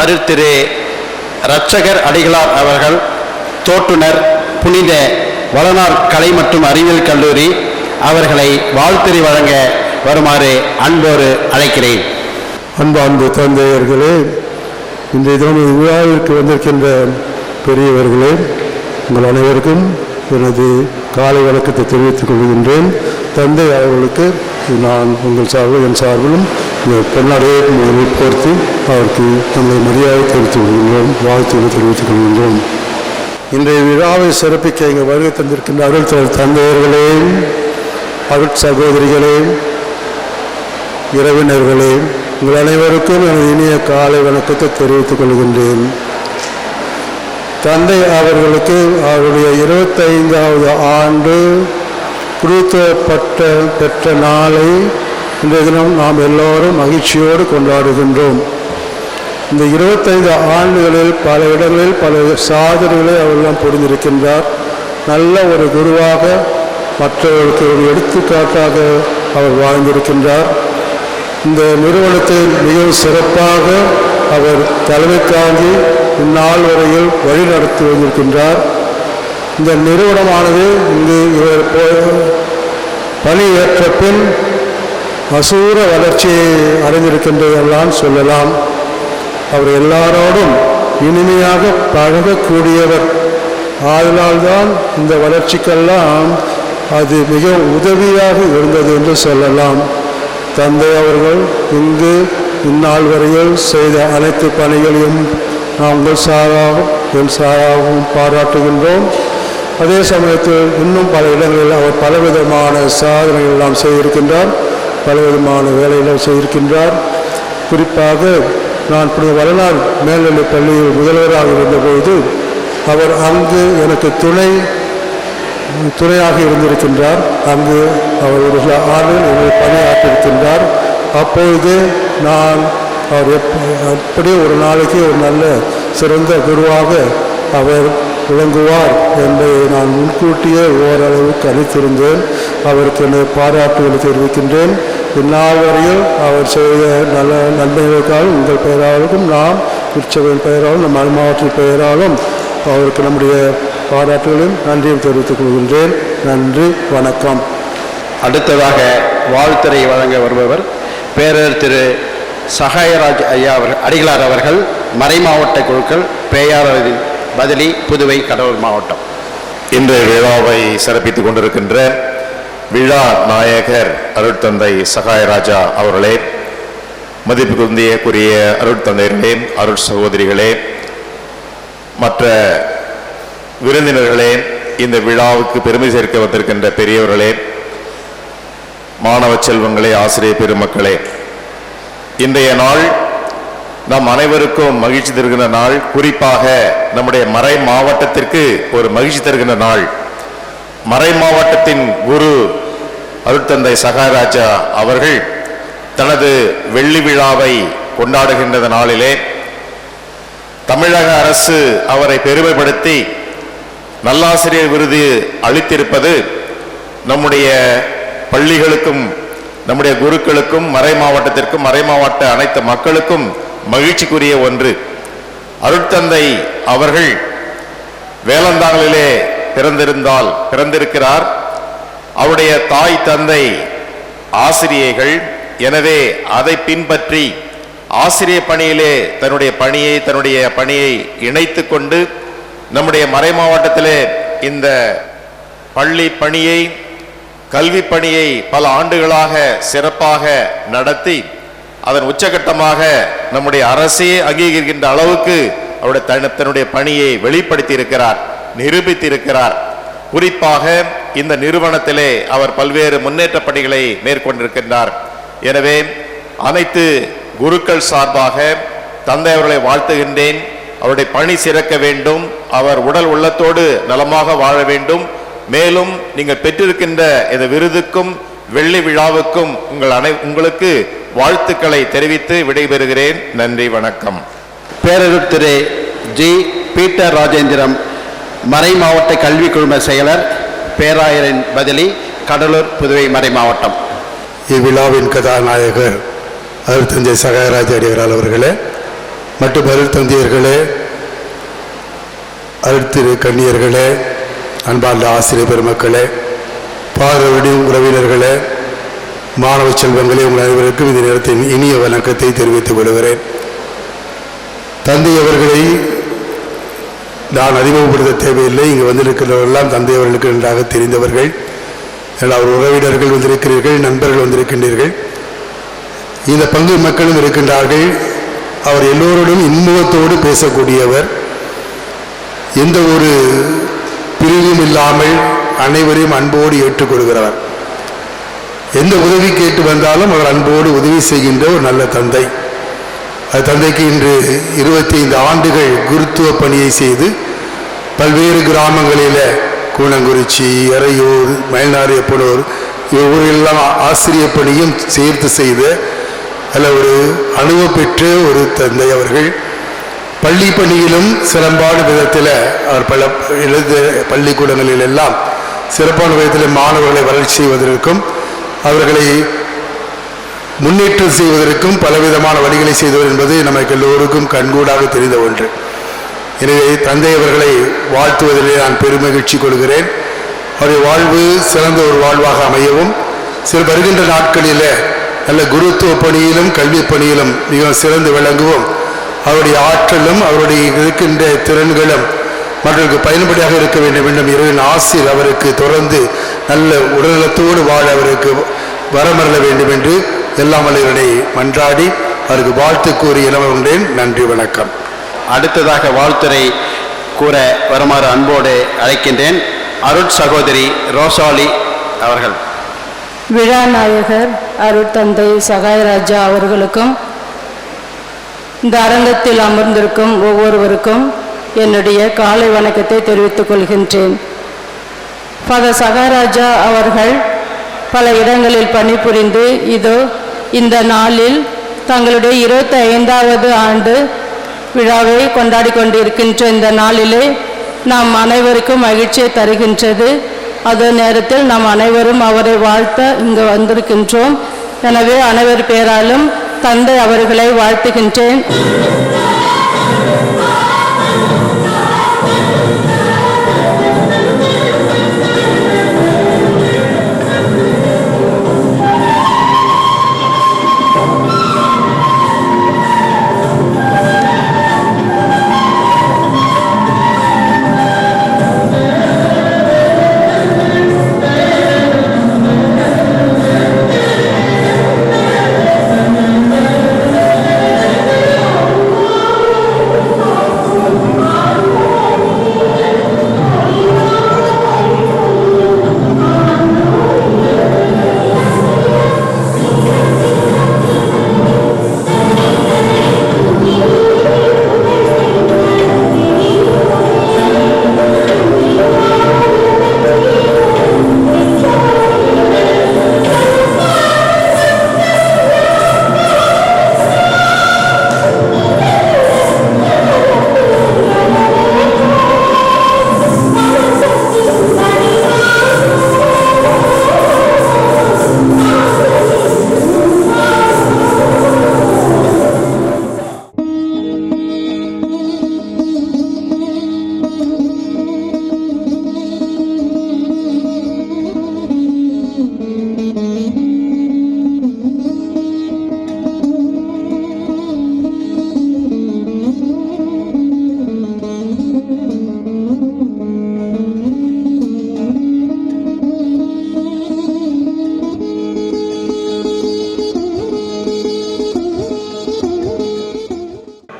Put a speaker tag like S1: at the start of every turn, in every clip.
S1: அருட்திரு இரட்சகர் அடிகளார் அவர்கள் தோட்டுனர் புனித வளனார் கலை மற்றும் அறிவியல் கல்லூரி அவர்களை வாழ்த்துரை வழங்க வருமாறு அன்போடு அழைக்கிறேன்.
S2: அன்பார்ந்த தந்தையர்களே, இன்றைய தினம் விழாவிற்கு வந்திருக்கின்ற பெரியவர்களே, உங்கள் அனைவருக்கும் எனது காலை வணக்கத்தை தெரிவித்துக் கொள்கின்றேன். தந்தை அவர்களுக்கு நான் உங்கள் சார்பில் என் சார்பிலும் இந்த பொன்னாடையை போர்த்தி அவருக்கு நம்மை மரியாதை தெரிவித்துக் கொள்கின்றோம், வாழ்த்துக்களை தெரிவித்துக் கொள்கின்றோம். இன்றைய விழாவை சிறப்பிக்க இங்கே வருகை தந்திருக்கின்ற அருள் தந்தையர்களே, அருட் சகோதரிகளே, உறவினர்களே, உங்கள் அனைவருக்கும் எனது இனிய காலை வணக்கத்தை தெரிவித்துக் கொள்கின்றேன். தந்தை அவர்களுக்கு அவருடைய 25வது ஆண்டு குருத்துவப்பட்ட பெற்ற நாளை இன்றைய தினம் நாம் எல்லோரும் மகிழ்ச்சியோடு கொண்டாடுகின்றோம். இந்த 25 ஆண்டுகளில் பல இடங்களில் பல சாதனைகளை அவரெல்லாம் புரிந்திருக்கின்றார். நல்ல ஒரு குருவாக, மற்றவர்களுக்கு ஒரு எடுத்துக்காட்டாக அவர் வாழ்ந்திருக்கின்றார். இந்த நிறுவனத்தை மிகவும் சிறப்பாக அவர் தலைமை தாங்கி இந்நாள் வரையில் வழி நடத்தி வந்திருக்கின்றார். இந்த நிறுவனமானது இங்கு இவர் பணியேற்ற பின் அசூர வளர்ச்சியை அடைந்திருக்கின்றதெல்லாம் சொல்லலாம். அவர் எல்லாரோடும் இனிமையாக பழகக்கூடியவர். ஆதலால்தான் இந்த வளர்ச்சிக்கெல்லாம் அது மிக உதவியாக இருந்தது என்று சொல்லலாம். தந்தை அவர்கள் இங்கு இந்நாள் வரையில் செய்த அனைத்து பணிகளையும் நாங்கள் சாராகவும் என் சாராகவும் பாராட்டுகின்றோம். அதே சமயத்தில் இன்னும் பல இடங்களில் அவர் பலவிதமான சாதனைகள் எல்லாம் செய்திருக்கின்றார், பலவிதமான வேலைகளை செய்திருக்கின்றார். குறிப்பாக நான் புனித வளனார் மேல்நிலைப் பள்ளியில் முதல்வராக இருந்தபோது அவர் அங்கு எனக்கு துணையாக இருந்திருக்கின்றார். அங்கு அவர் ஒரு சில ஆண்டுகள் பணியாற்றிருக்கின்றார். அப்பொழுது நான் அவர் அப்படியே ஒரு நாளைக்கு ஒரு நல்ல சிறந்த குருவாக அவர் விளங்குவார் என்பதை நான் முன்கூட்டியே ஓரளவு கணித்திருந்தேன். அவருக்கு எனது பாராட்டுகளை தெரிவிக்கின்றேன். இந்நாள் வரையில் அவர் செய்த நல்ல நன்மைகளுக்காக உங்கள் பெயராலும் நாம் திருச்சபையின் பெயராலும் நம் மாவட்டத்தின் பெயராலும் அவருக்கு நம்முடைய பாராட்டுகளையும் நன்றியும் தெரிவித்துக் கொள்கின்றேன். நன்றி, வணக்கம்.
S1: அடுத்ததாக வாழ்த்துரை வழங்க வருபவர் பேரர் திரு சகாயராஜ் ஐயா அடிகளார் அவர்கள், மறைமாவட்ட குழுக்கள் பேயாளரின் பதிலி, புதுவை, கடலூர் மாவட்டம்.
S3: இன்றைய விழாவை சிறப்பித்துக் கொண்டிருக்கின்ற விழா நாயகர் அருட்தந்தை சகாயராஜா அவர்களே, மதிப்புக்குரிய அருட்தந்தையர்களே, அருட் சகோதரிகளே, மற்ற விருந்தினர்களே, இந்த விழாவுக்கு பெருமை சேர்க்க வந்திருக்கின்ற பெரியவர்களே, மாணவ செல்வங்களே, ஆசிரியர் பெருமக்களே, இன்றைய நாள் நம் அனைவருக்கும் மகிழ்ச்சி தருகின்ற நாள். குறிப்பாக நம்முடைய மறை மாவட்டத்திற்கு ஒரு மகிழ்ச்சி தருகின்ற நாள். மறை மாவட்டத்தின் குரு அருட்தந்தை சகாயராஜா அவர்கள் தனது வெள்ளி விழாவை கொண்டாடுகின்ற நாளிலே தமிழக அரசு அவரை பெருமைப்படுத்தி நல்லாசிரியர் விருது அளித்திருப்பது நம்முடைய பள்ளிகளுக்கும் நம்முடைய குருக்களுக்கும் மறை மாவட்டத்திற்கும் மறை மாவட்ட அனைத்து மக்களுக்கும் மகிழ்ச்சிக்குரிய ஒன்று. அருட்தந்தை அவர்கள் வேலந்தாங்கலிலே பிறந்திருக்கிறார். அவருடைய தாய் தந்தை ஆசிரியர்கள். எனவே அதை பின்பற்றி ஆசிரியர் பணியிலே தன்னுடைய பணியை இணைத்து கொண்டு நம்முடைய மறை மாவட்டத்திலே இந்த பள்ளி பணியை, கல்வி பணியை பல ஆண்டுகளாக சிறப்பாக நடத்தி அதன் உச்சகட்டமாக நம்முடைய அரசே அங்கீகரிக்கின்ற அளவுக்கு அவருடைய தன்னுடைய பணியை வெளிப்படுத்தி இருக்கிறார், நிரூபித்து இருக்கிறார். குறிப்பாக இந்த நிறுவனத்திலே அவர் பல்வேறு முன்னேற்ற பணிகளை மேற்கொண்டிருக்கின்றார். எனவே அனைத்து குருக்கள் சார்பாக தந்தை அவர்களை வாழ்த்துகின்றேன். அவருடைய பணி சிறக்க வேண்டும், அவர் உடல் உள்ளத்தோடு நலமாக வாழ வேண்டும். மேலும் நீங்கள் பெற்றிருக்கின்ற இந்த விருதுக்கும் வெள்ளி விழாவுக்கும் உங்களுக்கு வாழ்த்துக்களை தெரிவித்து விடைபெறுகிறேன். நன்றி, வணக்கம்.
S1: பேரருட் திரு ஜி பீட்டர் ராஜேந்திரம், மறை மாவட்ட கல்வி குழும செயலர், பேராயரின் பதிலி, கடலூர், புதுவை மறை மாவட்டம்.
S2: இவ்விழாவின் கதாநாயகர் அருட்தந்தை சகாயராஜ் அடிகளார் அவர்களே, மற்றும் அருட்தந்தையர்களே, அருட்திரு கண்ணியர்களே, அன்பார்ந்த ஆசிரியர் பெருமக்களே, பார்வையிடும் உறவினர்களே, மாணவ செல்வங்களே, உங்கள் அனைவருக்கும் இந்த நேரத்தின் இனிய வணக்கத்தை தெரிவித்துக் கொள்கிறேன். தந்தை அவர்களை நான் அறிமுகப்படுத்த தேவையில்லை. இங்கு வந்திருக்கிறவர்களெல்லாம் தந்தை அவர்களுக்கு நன்றாக தெரிந்தவர்கள். அவர் உறவினர்கள் வந்திருக்கிறீர்கள், நண்பர்கள் வந்திருக்கின்றீர்கள், இந்த பங்கு மக்களும் இருக்கின்றார்கள். அவர் எல்லோருடன் இன்முகத்தோடு பேசக்கூடியவர். எந்த ஒரு பிரிவும் இல்லாமல் அனைவரையும் அன்போடு ஏற்றுக்கொள்கிறவர். எந்த உதவி கேட்டு வந்தாலும் அவர் அன்போடு உதவி செய்கின்ற ஒரு நல்ல தந்தை. அது தந்தைக்கு இன்று 25 ஆண்டுகள் குருத்துவ பணியை செய்து பல்வேறு கிராமங்களில் கூனங்குறிச்சி, எறையூர், மயில்நாரியப்பனூர் இவர்களெல்லாம் ஆசிரியர் பணியும் சேர்த்து செய்து அதில் ஒரு அனுபவம் பெற்ற ஒரு தந்தை அவர்கள். பள்ளி பணியிலும் சிறப்பான விதத்தில் அவர் பல பள்ளிக்கூடங்களில் எல்லாம் சிறப்பான விதத்தில் மாணவர்களை வளர்ச்சி செய்வதற்கும் அவர்களை முன்னேற்றம் செய்வதற்கும் பலவிதமான வழிகளை செய்தவர் என்பது நமக்கு எல்லோருக்கும் கண்கூடாக தெரிந்த ஒன்று. எனவே தந்தை அவர்களை வாழ்த்துவதிலே நான் பெருமகிழ்ச்சி கொள்கிறேன். அவருடைய வாழ்வு சிறந்த ஒரு வாழ்வாக அமையவும், சில வருகின்ற நாட்களில் நல்ல குருத்துவ பணியிலும் கல்வி பணியிலும் மிகவும் சிறந்து விளங்கவும், அவருடைய ஆற்றலும் அவருடைய இருக்கின்ற திறன்களும் மற்றவர்களுக்கு பயன்படியாக இருக்க வேண்டும் என்றும் இறைவன் ஆசீர் அவருக்கு தொடர்ந்து நல்ல உடல்நலத்தோடு வாழ அவருக்கு வரமருள வேண்டும் என்று எல்லாம் வல்லவனை மன்றாடி அவருக்கு வாழ்த்து கூறி இளவன்றேன். நன்றி, வணக்கம்.
S1: அடுத்ததாக வாழ்த்துரை கூற வருமாறு அன்போடு அழைக்கின்றேன் அருட் சகோதரி ரோசாலி அவர்கள்.
S4: விழா நாயகர் அருட்தந்தை சகாயராஜா அவர்களுக்கும் இந்த அரங்கத்தில் அமர்ந்திருக்கும் ஒவ்வொருவருக்கும் என்னுடைய காலை வணக்கத்தை தெரிவித்துக் கொள்கின்றேன். ஃபாதர் சகாயராஜா அவர்கள் பல இடங்களில் பணிபுரிந்து இதோ இந்த நாளில் தங்களுடைய 25வது ஆண்டு விழாவை கொண்டாடி கொண்டிருக்கின்ற இந்த நாளிலே நாம் அனைவருக்கும் மகிழ்ச்சியை தருகின்றது. அதே நேரத்தில் நாம் அனைவரும் அவரை வாழ்த்த இங்கு வந்திருக்கின்றோம். எனவே அனைவர் பேராலும் தந்தை அவர்களை வாழ்த்துகின்றேன்.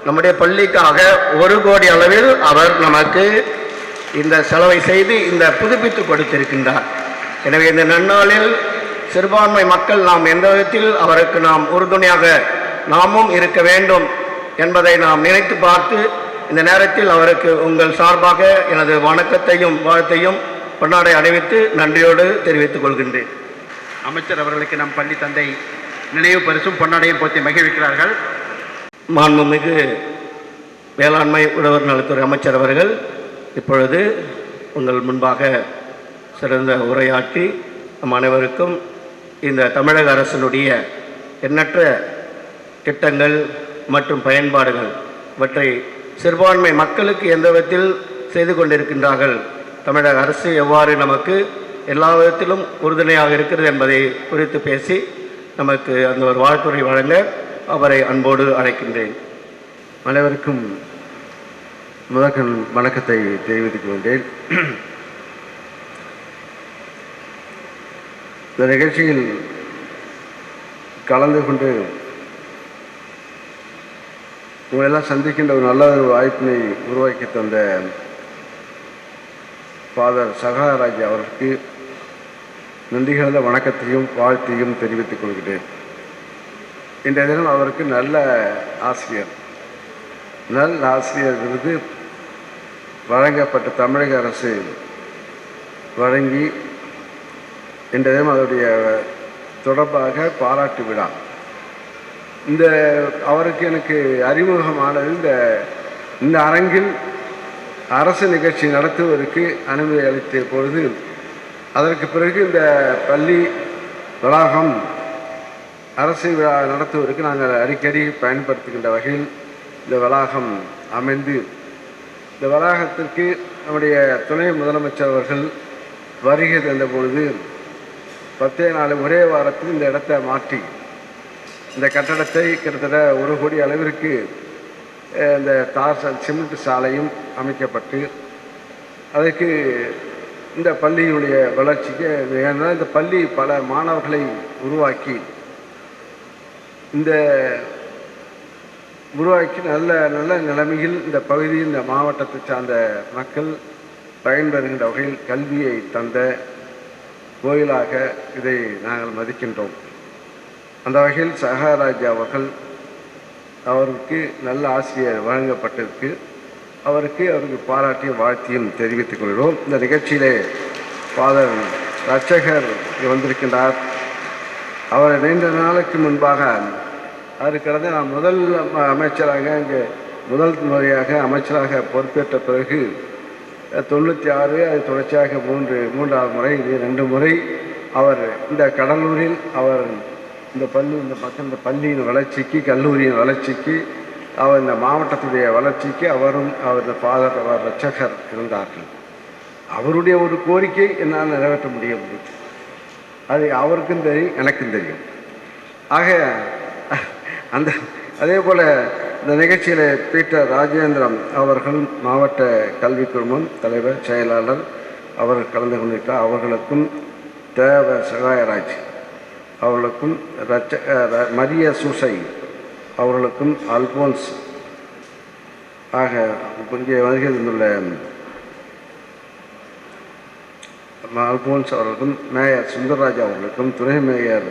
S5: நம்முடைய பள்ளிக்காக 1 கோடி அளவில் அவர் நமக்கு இந்த செலவை செய்து இந்த புதுப்பித்து கொடுத்திருக்கின்றார். எனவே இந்த நன்னாளில் சிறுபான்மை மக்கள் நாம் எந்த விதத்தில் அவருக்கு நாம் உறுதுணையாக நாமும் இருக்க வேண்டும் என்பதை நாம் நினைத்து பார்த்து இந்த நேரத்தில் அவருக்கு உங்கள் சார்பாக எனது வணக்கத்தையும் வாழ்த்தையும் பொன்னாடை அணிவித்து நன்றியோடு தெரிவித்துக் கொள்கின்றேன்.
S1: அமைச்சர் அவர்களுக்கு நம் பள்ளி தந்தை நினைவு பரிசும் பொன்னாடையும் போற்றி மகிழ்விக்கிறார்கள்.
S5: மாண்புமிகு வேளாண்மை உழவர் நலத்துறை அமைச்சர் அவர்கள் இப்பொழுது உங்கள் முன்பாக சிறந்த உரையாற்றி நம் அனைவருக்கும் இந்த தமிழக அரசினுடைய எண்ணற்ற திட்டங்கள் மற்றும் பயன்பாடுகள் இவற்றை சிறுபான்மை மக்களுக்கு எந்த விதத்தில் செய்து கொண்டிருக்கின்றார்கள், தமிழக அரசு எவ்வாறு நமக்கு எல்லா விதத்திலும் உறுதுணையாக இருக்கிறது என்பதை குறித்து பேசி நமக்கு அந்த ஒரு வாழ்த்துறை வழங்க அவரை அன்போடு அழைக்கின்றேன்.
S6: அனைவருக்கும் முதற்கண் வணக்கத்தை தெரிவித்துக் கொண்டேன். இந்த நிகழ்ச்சியில் கலந்து கொண்டு உங்களெல்லாம் சந்திக்கின்ற ஒரு நல்ல ஒரு வாய்ப்பினை உருவாக்கி தந்த ஃபாதர் சகாயராஜ் அவருக்கு நன்றி கலந்த வணக்கத்தையும் வாழ்த்தையும் தெரிவித்துக் கொள்கிறேன். இன்றைய தினம் அவருக்கு நல்ல ஆசிரியர் விருது வழங்கப்பட்ட தமிழக அரசு வழங்கி இன்றைய தினம் அதனுடைய தொடர்பாக பாராட்டு விழா. இந்த அவருக்கு எனக்கு அறிமுகமானது இந்த அரங்கில் அரசு நிகழ்ச்சி நடத்துவதற்கு அனுமதி அளித்த பொழுது, அதற்கு பிறகு இந்த பள்ளி வளாகம் அரசு விழா நடத்துவதற்கு நாங்கள் அடிக்கடி பயன்படுத்துகின்ற வகையில் இந்த வளாகம் அமைந்து, இந்த வளாகத்திற்கு நம்முடைய துணை முதலமைச்சர் அவர்கள் வருகை தந்த பொழுது 10 நாள் ஒரே வாரத்தில் இந்த இடத்தை மாற்றி இந்த கட்டடத்தை கிட்டத்தட்ட 1 கோடி அளவிற்கு இந்த சிமெண்ட் சாலையும் அமைக்கப்பட்டு, அதற்கு இந்த பள்ளியினுடைய வளர்ச்சிக்கு ஏன்னா இந்த பள்ளி பல மாணவர்களை உருவாக்கி நல்ல நல்ல நிலைமையில் இந்த பகுதியில் இந்த மாவட்டத்தை சார்ந்த மக்கள் பயன்பெறுகின்ற வகையில் கல்வியை தந்த கோயிலாக இதை நாங்கள் மதிக்கின்றோம். அந்த வகையில் சகாயராஜ் அவருக்கு நல்ல ஆசிரியர் வழங்கப்பட்டிருக்கு. அவருக்கு பாராட்டியும் வாழ்த்தியும் தெரிவித்துக் கொள்கிறோம். இந்த நிகழ்ச்சியிலே ஃபாதர் ரட்சகர் வந்திருக்கின்றார். அவர் நீண்ட நாளுக்கு முன்பாக கடந்த நான் முதல் அமைச்சராக இங்கே முதல் முறையாக அமைச்சராக பொறுப்பேற்ற பிறகு 96 அது தொடர்ச்சியாக மூன்றாவது முறை, இது 2 முறை அவர் இந்த கடலூரில் அவர் இந்த பள்ளியின் வளர்ச்சிக்கு, கல்லூரியின் வளர்ச்சிக்கு, அவர் இந்த மாவட்டத்துடைய வளர்ச்சிக்கு அவர் ஃபாதர் ரட்சகர் இருந்தார்கள். அவருடைய ஒரு கோரிக்கை என்னால் நிறைவேற்ற முடியும். அது அவருக்கும் தெரியும், எனக்கும் தெரியும். ஆக அதே போல் இந்த நிகழ்ச்சியில் பீட்டர் ராஜேந்திரம் அவர்கள் மாவட்ட கல்விக் குழுமம் தலைவர் செயலாளர் அவர்கள் கலந்து கொண்டிருக்கிறார். அவர்களுக்கும் தேவ சகாயராஜ் அவர்களுக்கும் மரிய சூசை அவர்களுக்கும் அல்போன்ஸ் ஆக இங்கே வருகை தந்துள்ள அல்போன்ஸ் அவர்களுக்கும் மேயர் சுந்தரராஜ் அவர்களுக்கும் துணை மேயர்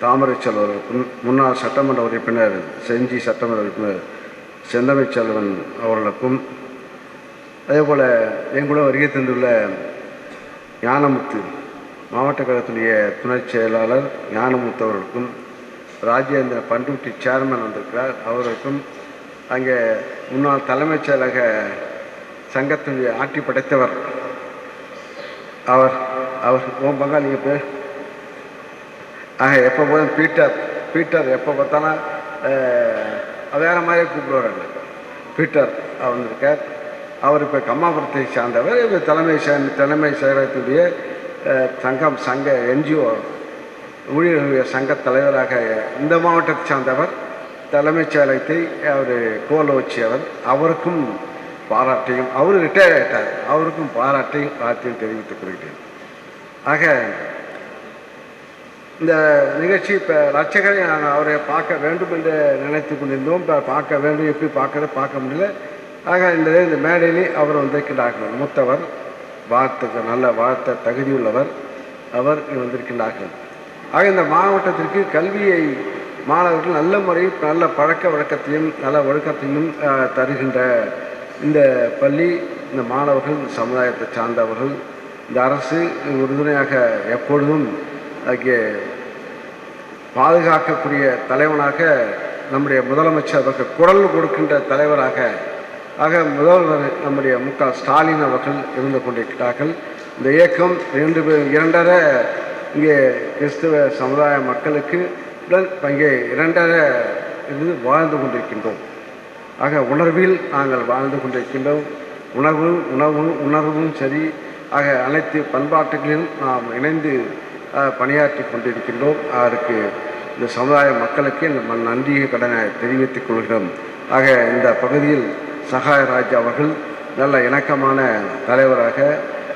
S6: தாமரைச்செல்வன் அவர்களுக்கும் முன்னாள் சட்டமன்ற உறுப்பினர் செஞ்சி சட்டமன்ற உறுப்பினர் செந்தமிழ்ச்செல்வன் அவர்களுக்கும் அதேபோல் எங்கூட வருகை தந்துள்ள ஞானமுத்து மாவட்ட கழகத்துடைய துணை செயலாளர் ஞானமுத்து அவர்களுக்கும் ராஜேந்திர பண்ருட்டி சேர்மன் வந்திருக்கிறார். அவர்களுக்கும் அங்கே முன்னாள் தலைமைச் செயலக சங்கத்தினுடைய ஆட்சி படைத்தவர் அவர் ஓம் பங்காளிங்க பேர் எப்போ போதும் பீட்டர் எப்போ பார்த்தாலும் வேறு மாதிரியே கூப்பிடுவார்கள். பீட்டர் வந்திருக்கார். அவர் இப்போ கம்மாபுரத்தை சார்ந்தவர். இப்போ தலைமை செயலகத்துடைய சங்க என்ஜிஓ ஊழியர்களுடைய சங்க தலைவராக இந்த மாவட்டத்தை சார்ந்தவர். தலைமைச் செயலகத்தை அவர் கோல வச்சியவர். அவருக்கும் பாராட்டையும், அவர் ரிட்டையர் ஆகிட்டார், அவருக்கும் பாராட்டையும் தெரிவித்துக் கொள்கிறேன். ஆக இந்த நிகழ்ச்சி இப்போ ரட்சகரை நாங்கள் அவரை பார்க்க வேண்டும் என்று நினைத்து கொண்டிருந்தோம். இப்போ பார்க்க வேண்டும், எப்படி பார்க்க முடியல. ஆக இந்த மேடையிலே அவர் வந்திருக்கிறார்கள். மூத்தவர், நல்ல வாழ்த்த தகுதியுள்ளவர் அவர் வந்திருக்கின்றார்கள். ஆக இந்த மாவட்டத்திற்கு கல்வியை மாணவர்கள் நல்ல முறையில் நல்ல பழக்க வழக்கத்தையும் நல்ல ஒழுக்கத்தையும் தருகின்ற இந்த பள்ளி, இந்த மாணவர்கள், சமுதாயத்தை சார்ந்தவர்கள், இந்த அரசு உறுதுணையாக எப்பொழுதும் அங்கே பாதுகாக்கக்கூடிய தலைவனாக நம்முடைய முதலமைச்சர் அவர்கள் குரல் கொடுக்கின்ற தலைவராக முதல்வர் நம்முடைய மு.க. ஸ்டாலின் அவர்கள் இருந்து கொண்டிருக்கிறார்கள். இந்த இயக்கம் 2.5 இங்கே கிறிஸ்துவ சமுதாய மக்களுக்கு இங்கே 2.5 இருந்து வாழ்ந்து கொண்டிருக்கின்றோம். ஆக உணர்வில் நாங்கள் வாழ்ந்து கொண்டிருக்கின்றோம். உணர்வும் சரி. ஆக அனைத்து பண்பாட்டுகளிலும் நாம் இணைந்து பணியாற்றி கொண்டிருக்கின்றோம். அதற்கு இந்த சமுதாய மக்களுக்கு இந்த நன்றியை கடனை தெரிவித்துக் கொள்கிறோம். ஆக இந்த பகுதியில் சகாயராஜ் அவர்கள் நல்ல இணக்கமான தலைவராக,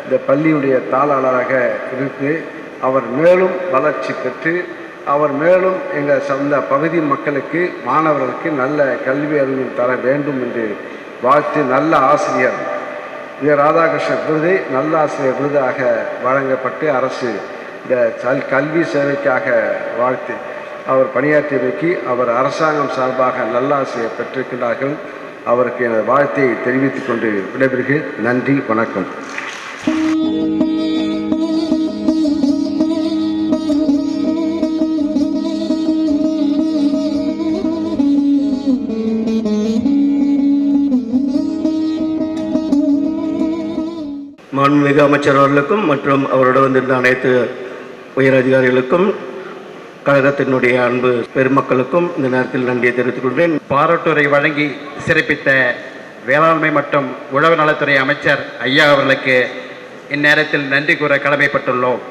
S6: இந்த பள்ளியுடைய தாளாளராக இருந்து அவர் மேலும் வளர்ச்சி பெற்று அவர் மேலும் இந்த பகுதி மக்களுக்கு மாணவர்களுக்கு நல்ல கல்வி அறிவு தர வேண்டும் என்று வாழ்த்து நல்ல ஆசிரியர் ராதாகிருஷ்ணன் விருது நல்ல ஆசிரியர் விருதாக வழங்கப்பட்டு அரசு இந்த கல்வி சேவைக்காக வாழ்த்து அவர் பணியாற்றியமைக்கு அவர் அரசாங்கம் சார்பாக நல்ல ஆசிரியர் பெற்றிருக்கிறார்கள். அவருக்கு எனது வாழ்த்தை தெரிவித்துக் கொண்டு விடைபெறுகிறேன். நன்றி, வணக்கம்.
S5: மாண்புமிகு அமைச்சர் அவர்களுக்கும் மற்றும் அவரோடு வந்திருந்த அனைத்து உயர் அதிகாரிகளுக்கும் கழகத்தினுடைய அன்பு பெருமக்களுக்கும் இந்த நேரத்தில் நன்றியை தெரிவித்துக் கொள்கிறேன். பாராட்டுரை வழங்கி சிறப்பித்த வேளாண்மை மற்றும் உழவு நலத்துறை அமைச்சர் ஐயா அவர்களுக்கு இந்நேரத்தில் நன்றி கூற கடமைப்பட்டுள்ளோம்.